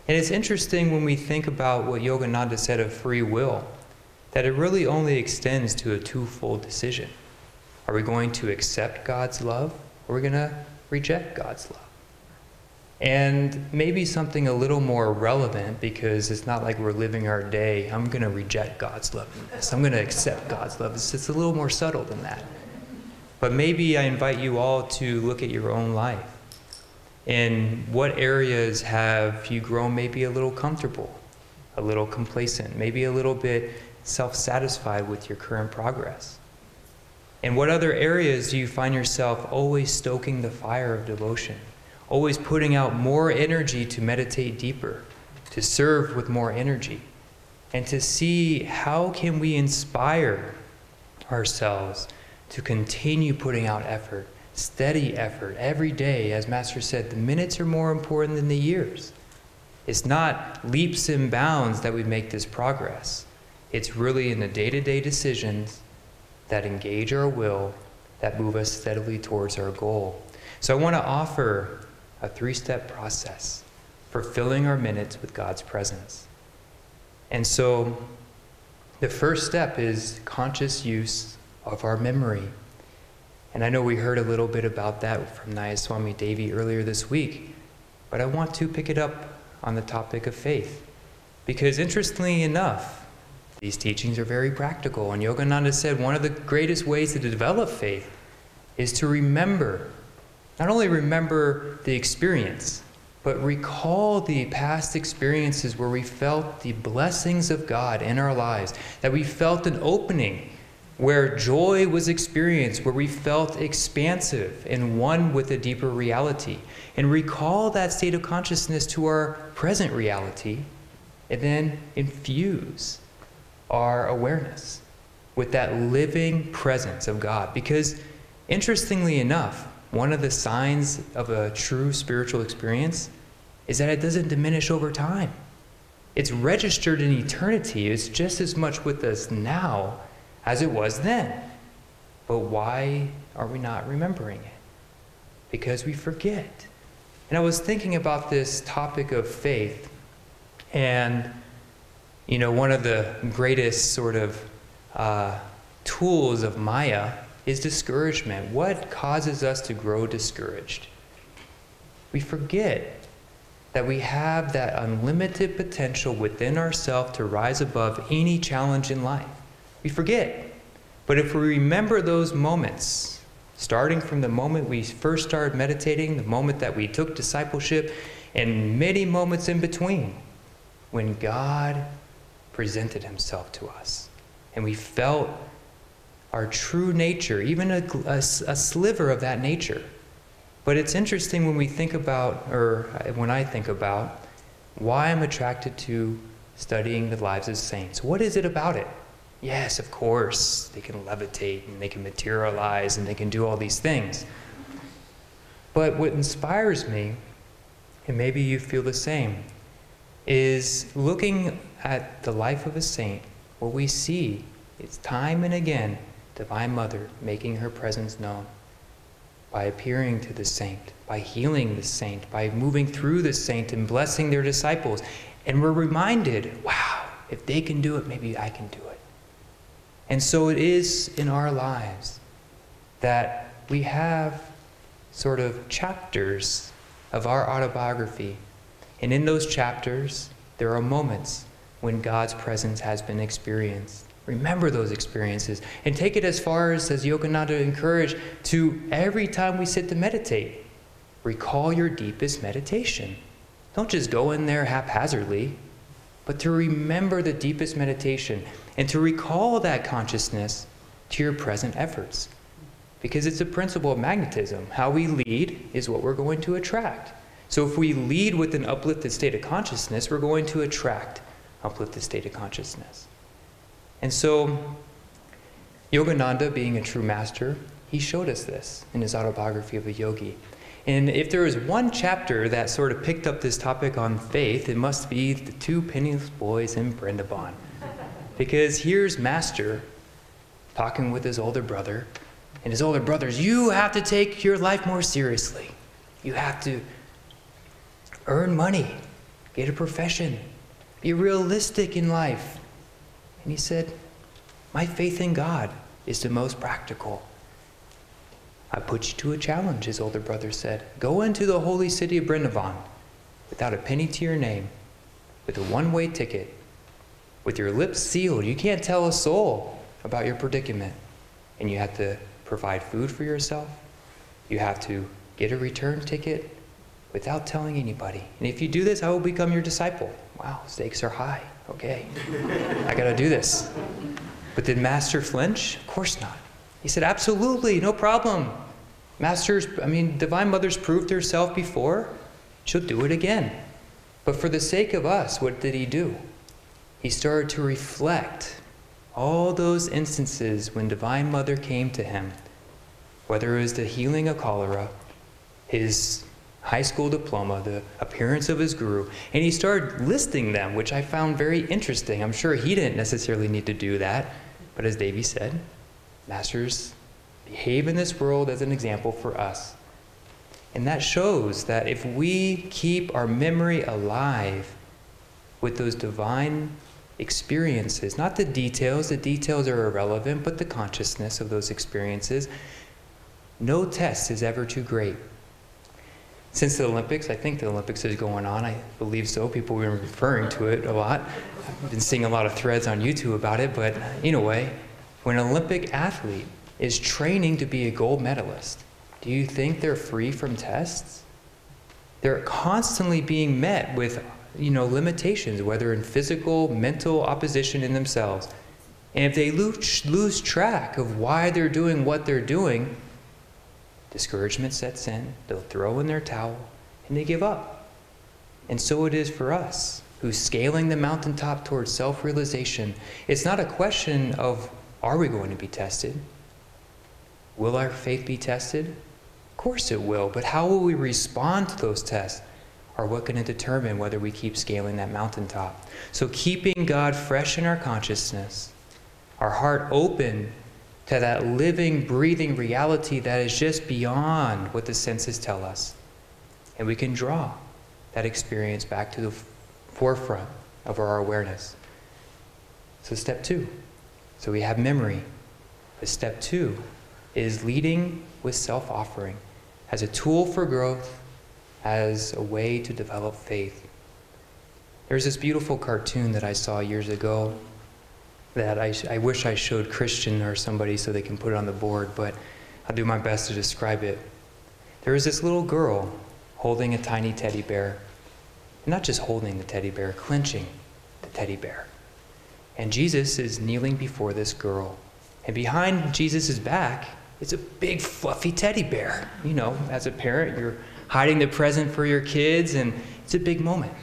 And it's interesting when we think about what Yogananda said of free will, that it really only extends to a twofold decision. Are we going to accept God's love, or are we going to reject God's love? And maybe something a little more relevant, because it's not like we're living our day, I'm going to reject God's love in this, I'm going to accept God's love. It's just a little more subtle than that. But maybe I invite you all to look at your own life. In what areas have you grown maybe a little comfortable, a little complacent, maybe a little bit self-satisfied with your current progress? In what other areas do you find yourself always stoking the fire of devotion, always putting out more energy to meditate deeper, to serve with more energy, and to see how can we inspire ourselves to continue putting out effort, steady effort, every day. As Master said, the minutes are more important than the years. It's not leaps and bounds that we make this progress. It's really in the day-to-day decisions that engage our will, that move us steadily towards our goal. So I want to offer a 3-step process for filling our minutes with God's presence. And so the first step is conscious use of our memory. And I know we heard a little bit about that from Swami Devi earlier this week, but I want to pick it up on the topic of faith. Because interestingly enough, these teachings are very practical. And Yogananda said one of the greatest ways to develop faith is to remember, not only remember the experience, but recall the past experiences where we felt the blessings of God in our lives, that we felt an opening where joy was experienced, where we felt expansive and one with a deeper reality. And recall that state of consciousness to our present reality, and then infuse our awareness with that living presence of God. Because interestingly enough, one of the signs of a true spiritual experience is that it doesn't diminish over time. It's registered in eternity. It's just as much with us now as it was then. But why are we not remembering it? Because we forget. And I was thinking about this topic of faith, and one of the greatest sort of tools of Maya is discouragement. What causes us to grow discouraged? We forget that we have that unlimited potential within ourselves to rise above any challenge in life. We forget. But if we remember those moments, starting from the moment we first started meditating, the moment that we took discipleship, and many moments in between, when God presented himself to us, and we felt our true nature, even a sliver of that nature. But it's interesting when we think about, or when I think about, why I'm attracted to studying the lives of saints. What is it about it? Yes, of course, they can levitate and they can materialize and they can do all these things. But what inspires me, and maybe you feel the same, is looking at the life of a saint. What we see is time and again, Divine Mother making her presence known by appearing to the saint, by healing the saint, by moving through the saint and blessing their disciples. And we're reminded, wow, if they can do it, maybe I can do it. And so it is in our lives that we have sort of chapters of our autobiography. And in those chapters, there are moments when God's presence has been experienced. Remember those experiences and take it as far as Yogananda encouraged, to every time we sit to meditate, recall your deepest meditation. Don't just go in there haphazardly, but to remember the deepest meditation and to recall that consciousness to your present efforts. Because it's a principle of magnetism. How we lead is what we're going to attract. So if we lead with an uplifted state of consciousness, we're going to attract uplifted state of consciousness. And so, Yogananda, being a true master, he showed us this in his autobiography of a yogi. And if there is one chapter that sort of picked up this topic on faith, it must be the two penniless boys in Brindaban. Because here's Master talking with his older brother, and his older brother's, you have to take your life more seriously. You have to earn money, get a profession, be realistic in life. And he said, my faith in God is the most practical. I put you to a challenge, his older brother said. Go into the holy city of Brindavan without a penny to your name, with a one-way ticket, with your lips sealed. You can't tell a soul about your predicament. And you have to provide food for yourself. You have to get a return ticket without telling anybody. And if you do this, I will become your disciple. Wow, stakes are high. Okay, I gotta do this. But did Master flinch? Of course not. He said, absolutely, no problem. Divine Mother's proved herself before. She'll do it again. But for the sake of us, what did he do? He started to reflect all those instances when Divine Mother came to him, whether it was the healing of cholera, his high school diploma, the appearance of his guru, and he started listing them, which I found very interesting. I'm sure he didn't necessarily need to do that, but as Devi said, masters behave in this world as an example for us. And that shows that if we keep our memory alive with those divine experiences, not the details are irrelevant, but the consciousness of those experiences, no test is ever too great. Since the Olympics, I think the Olympics is going on, I believe so, people have been referring to it a lot. I've been seeing a lot of threads on YouTube about it, but in a way, when an Olympic athlete is training to be a gold medalist, do you think they're free from tests? They're constantly being met with limitations, whether in physical, mental opposition in themselves. And if they lose track of why they're doing what they're doing, discouragement sets in, they'll throw in their towel, and they give up. And so it is for us, who's scaling the mountaintop towards self-realization. It's not a question of, are we going to be tested? Will our faith be tested? Of course it will, but how will we respond to those tests are what going to determine whether we keep scaling that mountaintop. So keeping God fresh in our consciousness, our heart open to that living, breathing reality that is just beyond what the senses tell us. And we can draw that experience back to the forefront of our awareness. So step 2. So we have memory. But step 2 is leading with self-offering as a tool for growth, as a way to develop faith. There's this beautiful cartoon that I saw years ago that I wish I showed Christian or somebody so they can put it on the board, but I'll do my best to describe it. There was this little girl holding a tiny teddy bear. And not just holding the teddy bear, clenching the teddy bear. And Jesus is kneeling before this girl. And behind Jesus' back is a big fluffy teddy bear. You know, as a parent, you're hiding the present for your kids, and it's a big moment.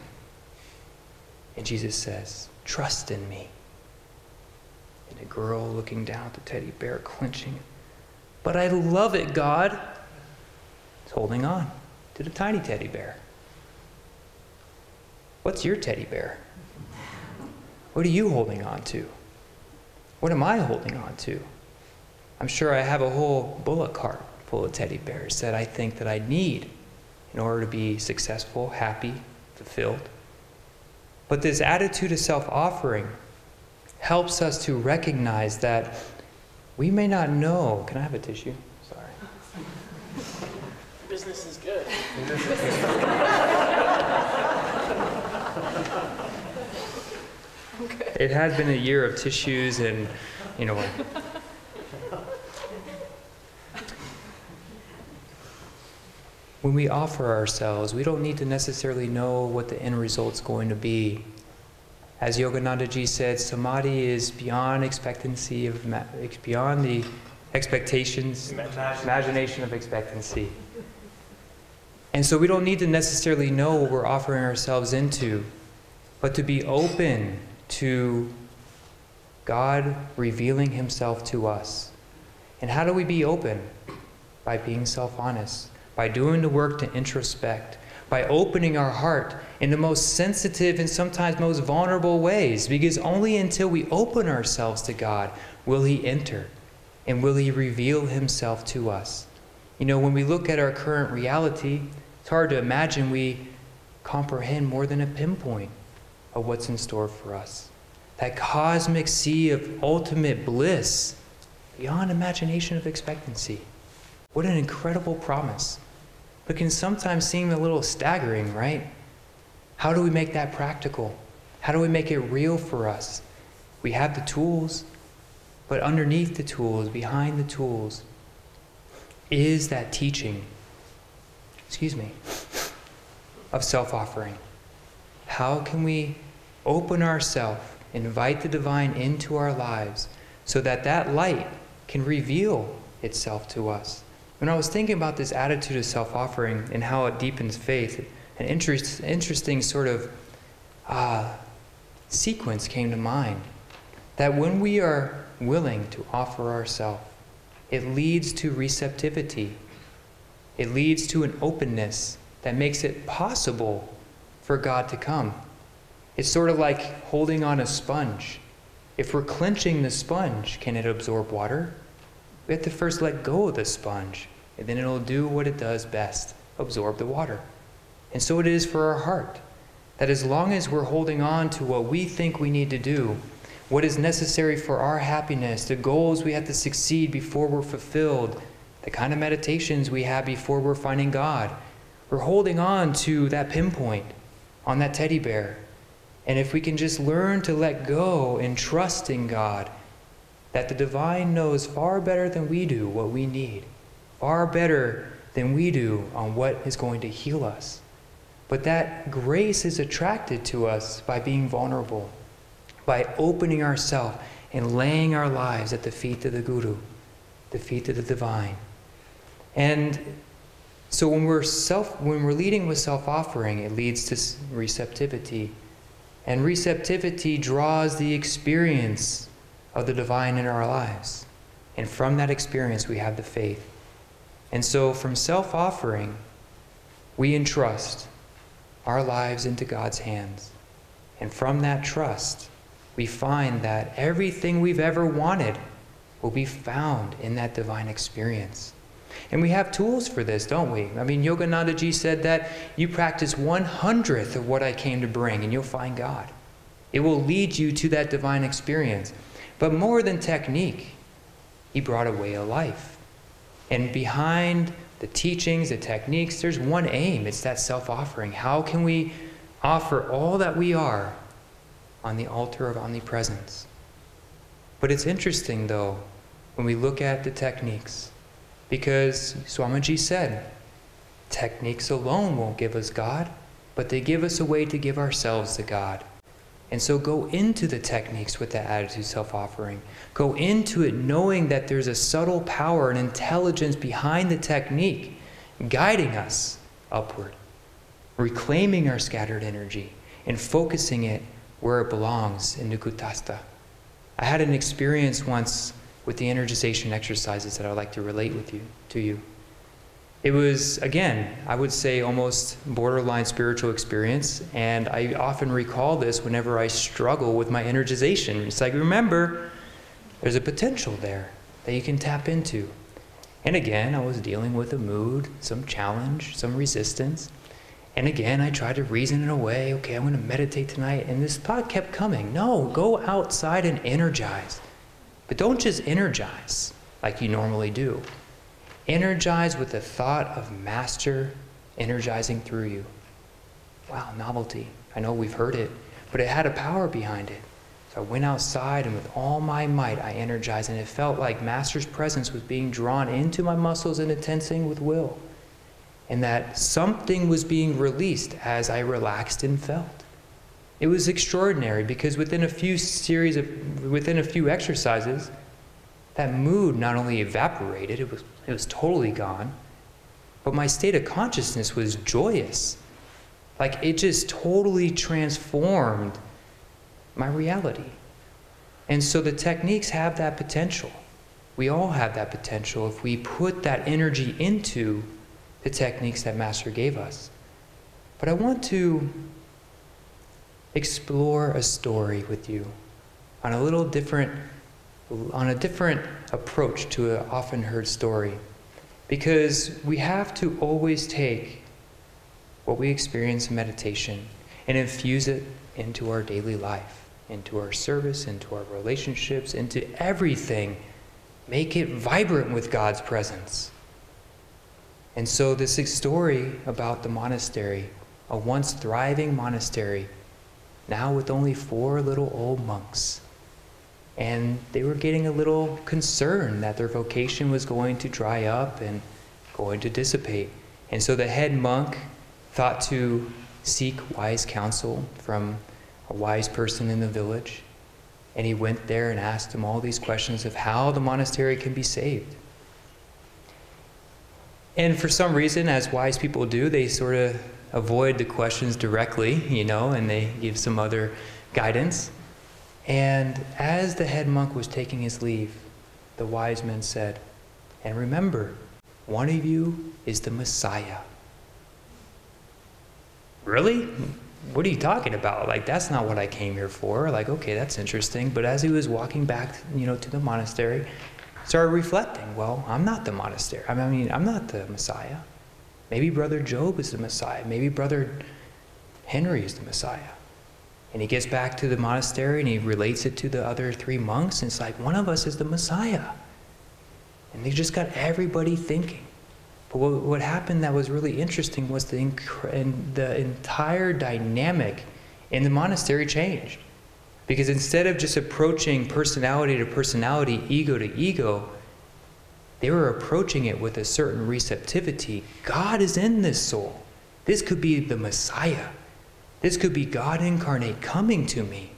And Jesus says, "Trust in me." And the girl looking down at the teddy bear, clenching. "But I love it, God." It's holding on to the tiny teddy bear. What's your teddy bear? What are you holding on to? What am I holding on to? I'm sure I have a whole bullet cart full of teddy bears that I think that I need in order to be successful, happy, fulfilled. But this attitude of self-offering helps us to recognize that we may not know. Can I have a tissue? Sorry. Business is good. It had been a year of tissues and, you know. When we offer ourselves, we don't need to necessarily know what the end result's going to be. As Yogananda ji said, samadhi is beyond expectancy of, beyond the expectations, imagination of expectancy. And so we don't need to necessarily know what we're offering ourselves into, but to be open to God revealing himself to us. And how do we be open? By being self-honest, by doing the work to introspect, by opening our heart in the most sensitive and sometimes most vulnerable ways, because only until we open ourselves to God will he enter and will he reveal himself to us. You know, when we look at our current reality, it's hard to imagine we comprehend more than a pinpoint of what's in store for us. That cosmic sea of ultimate bliss beyond imagination of expectancy. What an incredible promise. But can sometimes seem a little staggering, right? How do we make that practical? How do we make it real for us? We have the tools, but underneath the tools, behind the tools, is that teaching, of self-offering. How can we open ourselves, invite the divine into our lives so that that light can reveal itself to us? When I was thinking about this attitude of self-offering and how it deepens faith, an interesting sort of sequence came to mind. That when we are willing to offer ourselves, it leads to receptivity. It leads to an openness that makes it possible for God to come. It's sort of like holding on a sponge. If we're clenching the sponge, can it absorb water? We have to first let go of the sponge, and then it'll do what it does best, absorb the water. And so it is for our heart, that as long as we're holding on to what we think we need to do, what is necessary for our happiness, the goals we have to succeed before we're fulfilled, the kind of meditations we have before we're finding God, we're holding on to that pinpoint on that teddy bear. And if we can just learn to let go and trust in God, that the divine knows far better than we do what we need, far better than we do on what is going to heal us. But that grace is attracted to us by being vulnerable, by opening ourselves and laying our lives at the feet of the Guru, the feet of the divine. And so when we're leading with self-offering, it leads to receptivity. And receptivity draws the experience of the divine in our lives. And from that experience, we have the faith. And so from self-offering, we entrust our lives into God's hands. And from that trust, we find that everything we've ever wanted will be found in that divine experience. And we have tools for this, don't we? I mean, Yogananda ji said that you practice 1/100th of what I came to bring, and you'll find God. It will lead you to that divine experience. But more than technique, he brought a way of life. And behind the teachings, the techniques, there's one aim. It's that self-offering. How can we offer all that we are on the altar of omnipresence? But it's interesting, though, when we look at the techniques, because Swamiji said, techniques alone won't give us God, but they give us a way to give ourselves to God. And so go into the techniques with that attitude self-offering. Go into it knowing that there's a subtle power and intelligence behind the technique, guiding us upward, reclaiming our scattered energy, and focusing it where it belongs in Nukutasta. I had an experience once with the energization exercises that I'd like to relate to you. It was, again, I would say almost borderline spiritual experience, and I often recall this whenever I struggle with my energization. It's like, remember, there's a potential there that you can tap into. And again, I was dealing with a mood, some challenge, some resistance. And again, I tried to reason it away. Okay, I'm going to meditate tonight. And this thought kept coming. No, go outside and energize. But don't just energize like you normally do. Energize with the thought of Master energizing through you. Wow, novelty. I know we've heard it, but it had a power behind it. So I went outside, and with all my might, I energized, and it felt like Master's presence was being drawn into my muscles and intensing with will. And that something was being released as I relaxed and felt. It was extraordinary, because within a few exercises, that mood not only evaporated, it was totally gone, but my state of consciousness was joyous. Like, it just totally transformed my reality. And so the techniques have that potential. We all have that potential if we put that energy into the techniques that Master gave us. But I want to explore a story with you on a different approach to an often heard story. Because we have to always take what we experience in meditation and infuse it into our daily life, into our service, into our relationships, into everything. Make it vibrant with God's presence. And so this story about the monastery, a once thriving monastery, now with only 4 little old monks. And they were getting a little concerned that their vocation was going to dry up and going to dissipate. And so the head monk thought to seek wise counsel from a wise person in the village. And he went there and asked him all these questions of how the monastery can be saved. And for some reason, as wise people do, they sort of avoid the questions directly, and they give some other guidance. And as the head monk was taking his leave, the wise men said, "And remember, one of you is the Messiah." Really? What are you talking about? Like, that's not what I came here for. Like, okay, that's interesting. But as he was walking back, to the monastery, started reflecting, well, I'm not the monastery. I'm not the Messiah. Maybe Brother Job is the Messiah. Maybe Brother Henry is the Messiah. And he gets back to the monastery and he relates it to the other 3 monks. And it's like, one of us is the Messiah. And they just got everybody thinking. But what happened that was really interesting was the entire dynamic in the monastery changed. Because instead of just approaching personality to personality, ego to ego, they were approaching it with a certain receptivity. God is in this soul. This could be the Messiah. This could be God incarnate coming to me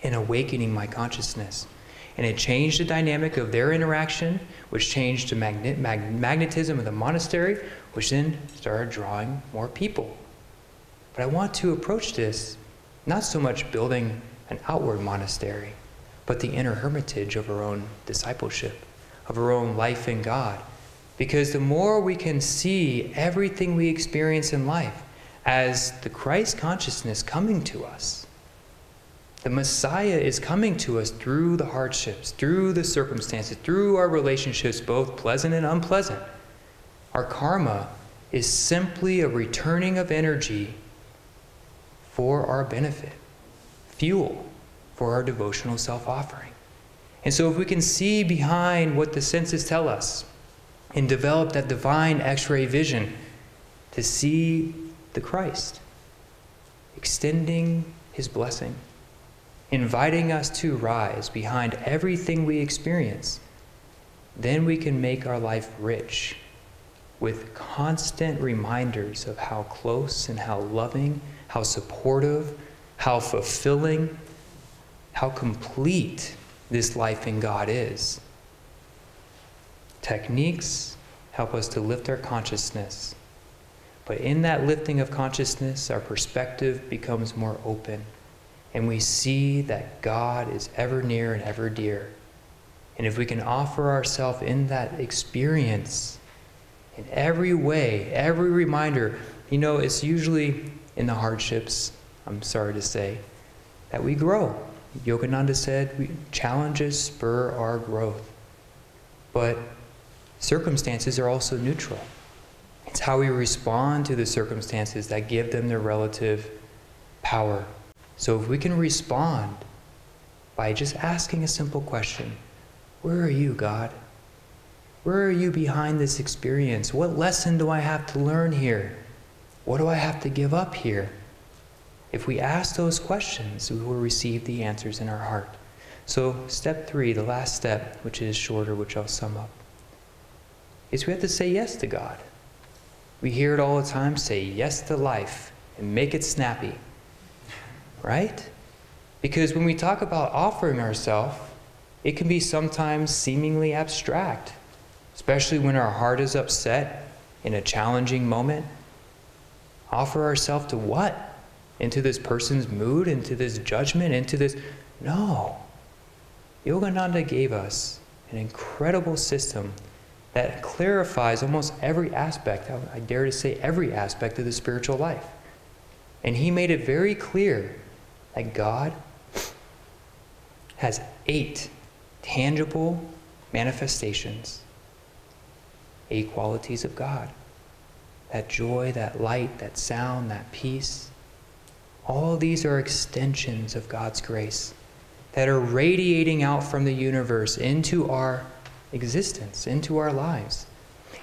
and awakening my consciousness. And it changed the dynamic of their interaction, which changed the magnetism of the monastery, which then started drawing more people. But I want to approach this not so much building an outward monastery, but the inner hermitage of our own discipleship, of our own life in God. Because the more we can see everything we experience in life as the Christ consciousness coming to us, the Messiah is coming to us through the hardships, through the circumstances, through our relationships, both pleasant and unpleasant. Our karma is simply a returning of energy for our benefit, fuel for our devotional self-offering. And so if we can see behind what the senses tell us and develop that divine X-ray vision to see the Christ, extending his blessing, inviting us to rise behind everything we experience, then we can make our life rich with constant reminders of how close and how loving, how supportive, how fulfilling, how complete this life in God is. Techniques help us to lift our consciousness. But in that lifting of consciousness, our perspective becomes more open. And we see that God is ever near and ever dear. And if we can offer ourselves in that experience, in every way, every reminder, it's usually in the hardships, I'm sorry to say, that we grow. Yogananda said, challenges spur our growth. But circumstances are also neutral. It's how we respond to the circumstances that give them their relative power. So if we can respond by just asking a simple question, where are you, God? Where are you behind this experience? What lesson do I have to learn here? What do I have to give up here? If we ask those questions, we will receive the answers in our heart. So step 3, the last step, which is shorter, which I'll sum up, is we have to say yes to God. We hear it all the time, say yes to life and make it snappy. Right? Because when we talk about offering ourselves, it can be sometimes seemingly abstract, especially when our heart is upset in a challenging moment. Offer ourselves to what? Into this person's mood, into this judgment, into this... No. Yogananda gave us an incredible system that clarifies almost every aspect, I dare to say every aspect of the spiritual life. And he made it very clear that God has 8 tangible manifestations, 8 qualities of God. That joy, that light, that sound, that peace. All these are extensions of God's grace that are radiating out from the universe into our existence, into our lives.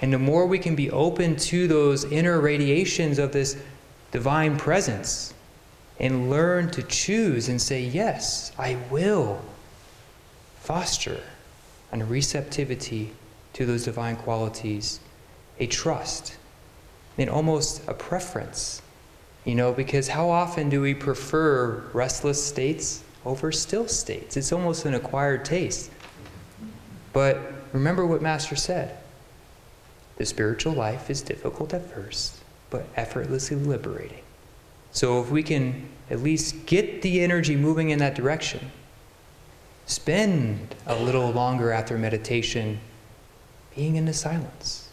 And the more we can be open to those inner radiations of this divine presence and learn to choose and say, yes, I will foster a receptivity to those divine qualities, a trust, and almost a preference. Because how often do we prefer restless states over still states? It's almost an acquired taste. But remember what Master said. The spiritual life is difficult at first, but effortlessly liberating. So if we can at least get the energy moving in that direction, spend a little longer after meditation being in the silence,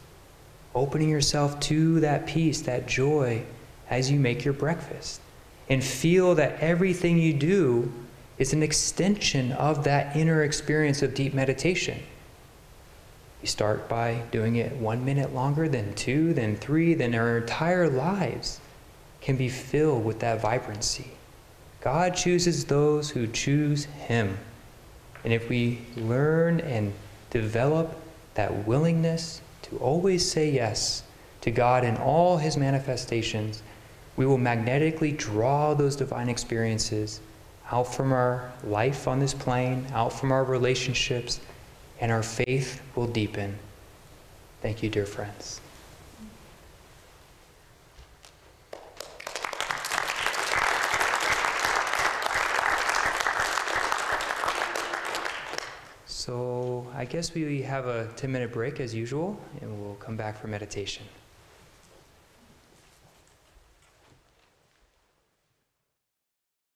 opening yourself to that peace, that joy as you make your breakfast, and feel that everything you do is an extension of that inner experience of deep meditation. You start by doing it 1 minute longer, then 2, then 3, then our entire lives can be filled with that vibrancy. God chooses those who choose Him. And if we learn and develop that willingness to always say yes to God in all His manifestations, we will magnetically draw those divine experiences out from our life on this plane, out from our relationships, and our faith will deepen. Thank you, dear friends. So I guess we have a 10-minute break as usual, and we'll come back for meditation.